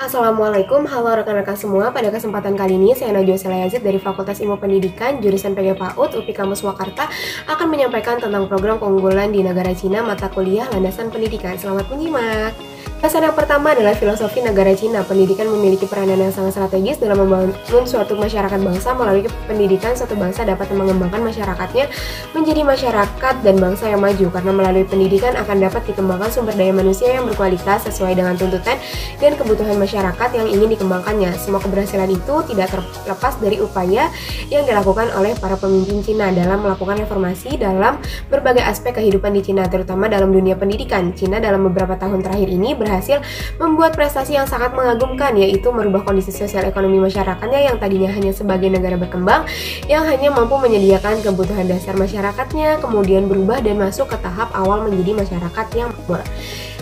Assalamualaikum, halo rekan-rekan semua. Pada kesempatan kali ini, saya Najwa Selayazid dari Fakultas Ilmu Pendidikan, jurusan PG PAUD, UPI Kampus Wakarta, akan menyampaikan tentang program keunggulan di negara Cina mata kuliah landasan pendidikan. Selamat menyimak. Bahasan yang pertama adalah filosofi negara Cina. Pendidikan memiliki peranan yang sangat strategis dalam membangun suatu masyarakat bangsa. Melalui pendidikan, suatu bangsa dapat mengembangkan masyarakatnya menjadi masyarakat dan bangsa yang maju. Karena melalui pendidikan akan dapat dikembangkan sumber daya manusia yang berkualitas sesuai dengan tuntutan dan kebutuhan masyarakat yang ingin dikembangkannya. Semua keberhasilan itu tidak terlepas dari upaya yang dilakukan oleh para pemimpin Cina dalam melakukan reformasi dalam berbagai aspek kehidupan di Cina, terutama dalam dunia pendidikan. Cina dalam beberapa tahun terakhir ini berhasil membuat prestasi yang sangat mengagumkan, yaitu merubah kondisi sosial ekonomi masyarakatnya yang tadinya hanya sebagai negara berkembang yang hanya mampu menyediakan kebutuhan dasar masyarakatnya, kemudian berubah dan masuk ke tahap awal menjadi masyarakat yang makmur.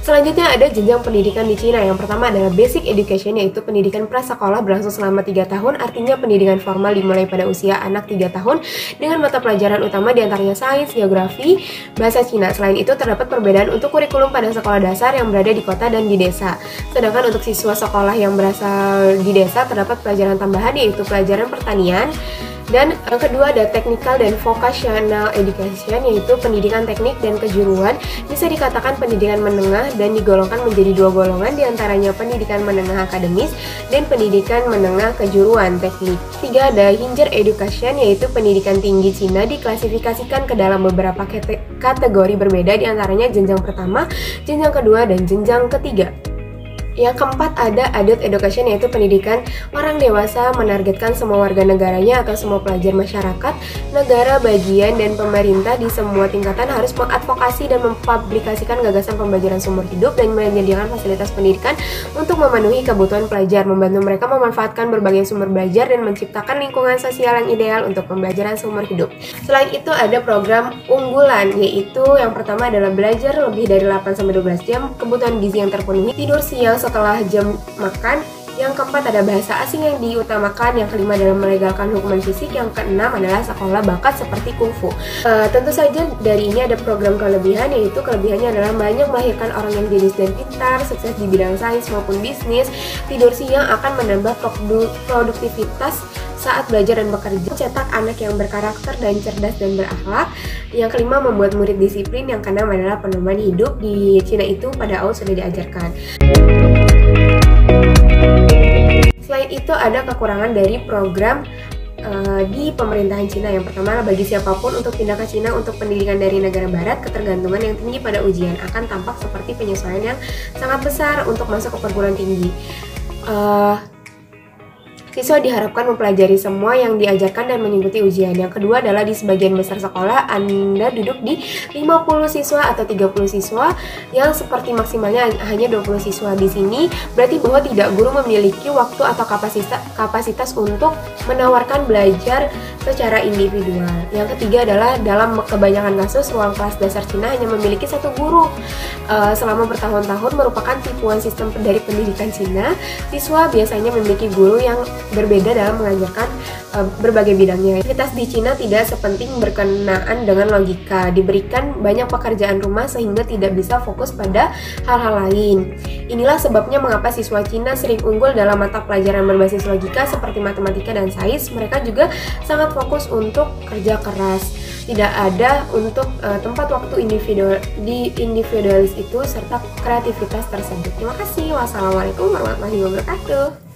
Selanjutnya ada jenjang pendidikan di Cina. Yang pertama adalah basic education, yaitu pendidikan prasekolah berlangsung selama 3 tahun, artinya pendidikan formal dimulai pada usia anak 3 tahun dengan mata pelajaran utama diantaranya sains, geografi, bahasa Cina. Selain itu terdapat perbedaan untuk kurikulum pada sekolah dasar yang berada di kota dan di desa. Sedangkan untuk siswa sekolah yang berasal di desa terdapat pelajaran tambahan, yaitu pelajaran pertanian. Dan yang kedua ada technical dan vocational education, yaitu pendidikan teknik dan kejuruan. Bisa dikatakan pendidikan menengah dan digolongkan menjadi 2 golongan, diantaranya pendidikan menengah akademis dan pendidikan menengah kejuruan teknik. 3 ada higher education, yaitu pendidikan tinggi Cina diklasifikasikan ke dalam beberapa kategori berbeda, diantaranya jenjang pertama, jenjang kedua, dan jenjang ketiga. Yang keempat ada adult education, yaitu pendidikan orang dewasa, menargetkan semua warga negaranya atau semua pelajar masyarakat, negara, bagian, dan pemerintah di semua tingkatan harus mengadvokasi dan mempublikasikan gagasan pembelajaran seumur hidup dan menyediakan fasilitas pendidikan untuk memenuhi kebutuhan pelajar, membantu mereka memanfaatkan berbagai sumber belajar dan menciptakan lingkungan sosial yang ideal untuk pembelajaran seumur hidup. Selain itu ada program unggulan, yaitu yang pertama adalah belajar lebih dari 8-12 jam, kebutuhan gizi yang terpenuhi, tidur siang setelah jam makan. Yang keempat ada bahasa asing yang diutamakan. Yang kelima adalah melegalkan hukuman fisik. Yang keenam adalah sekolah bakat seperti kungfu. Tentu saja dari ini ada program kelebihan, yaitu kelebihannya adalah banyak melahirkan orang yang jenius dan pintar, sukses di bidang sains maupun bisnis. Tidur siang akan menambah produktivitas saat belajar dan bekerja, cetak anak yang berkarakter dan cerdas dan berakhlak. Yang kelima membuat murid disiplin. Yang keenam adalah pengembangan hidup. Di Cina itu pada awal sudah diajarkan. Selain itu ada kekurangan dari program di pemerintahan Cina. Yang pertama, bagi siapapun untuk pindah ke Cina untuk pendidikan dari negara barat, ketergantungan yang tinggi pada ujian akan tampak seperti penyesuaian yang sangat besar untuk masuk ke perguruan tinggi. Siswa diharapkan mempelajari semua yang diajarkan dan mengikuti ujian. Yang kedua adalah di sebagian besar sekolah Anda duduk di 50 siswa atau 30 siswa yang seperti maksimalnya hanya 20 siswa. Di sini berarti bahwa tidak guru memiliki waktu atau kapasitas untuk menawarkan belajar secara individual. Yang ketiga adalah dalam kebanyakan kasus ruang kelas dasar Cina hanya memiliki 1 guru. Selama bertahun-tahun merupakan tipuan sistem dari pendidikan Cina. Siswa biasanya memiliki guru yang berbeda dalam mengajarkan berbagai bidangnya. Aktivitas di Cina tidak sepenting berkenaan dengan logika. Diberikan banyak pekerjaan rumah sehingga tidak bisa fokus pada hal-hal lain. Inilah sebabnya mengapa siswa Cina sering unggul dalam mata pelajaran berbasis logika seperti matematika dan sains. Mereka juga sangat fokus untuk kerja keras. Tidak ada untuk tempat waktu individualis itu serta kreativitas tersebut. Terima kasih. Wassalamualaikum warahmatullahi wabarakatuh.